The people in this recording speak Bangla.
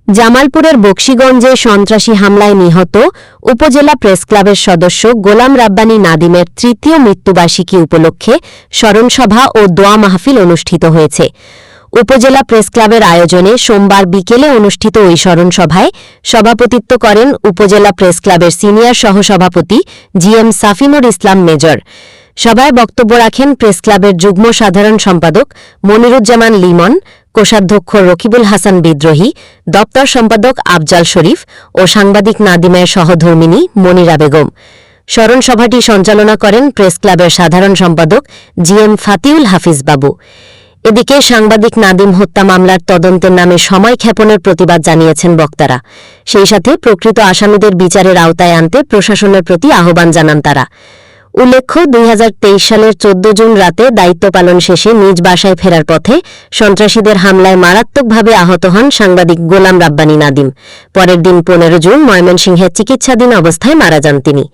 জামালপুরের বকশীগঞ্জে সন্ত্রাসী হামলায় নিহত উপজেলা প্রেস ক্লাবের সদস্য গোলাম রাব্বানী নাদিমের তৃতীয় মৃত্যুবার্ষিকী উপলক্ষে স্মরণসভা ও দোয়া মাহফিল অনুষ্ঠিত হয়েছে। উপজেলা প্রেস ক্লাবের আয়োজনে সোমবার বিকেলে অনুষ্ঠিত ওই স্মরণসভায় সভাপতিত্ব করেন উপজেলা প্রেস ক্লাবের সিনিয়র সহসভাপতি জিএম সাফিনুর ইসলাম মেজর। সভায় বক্তব্য রাখেন প্রেস ক্লাবের যুগ্ম সাধারণ সম্পাদক মনিরুজ্জামান লিমন, কোষাধ্যক্ষ রকিবুল হাসান বিদ্রোহী, দপ্তর সম্পাদক আফজাল শরীফ ও সাংবাদিক নাদিমের সহধর্মিণী মনিরা বেগম। স্মরণসভাটি সঞ্চালনা করেন প্রেস ক্লাবের সাধারণ সম্পাদক জিএম ফাতিউল হাফিজ বাবু। এদিকে সাংবাদিক নাদিম হত্যা মামলার তদন্তের নামে সময় ক্ষেপণের প্রতিবাদ জানিয়েছেন বক্তারা। সেই সাথে প্রকৃত আসামিদের বিচারের আওতায় আনতে প্রশাসনের প্রতি আহ্বান জানান তারা। উল্লেখ্য, ২০২৩ সালের ১৪ জুন রাতে দায়িত্ব পালন শেষে নিজ বাসায় ফেরার পথে সন্ত্রাসীদের হামলায় মারাত্মকভাবে আহত হন সাংবাদিক গোলাম রাব্বানী নাদিম। পরের দিন ১৫ জুন ময়মনসিংহে চিকিৎসাধীন অবস্থায় মারা যান তিনি।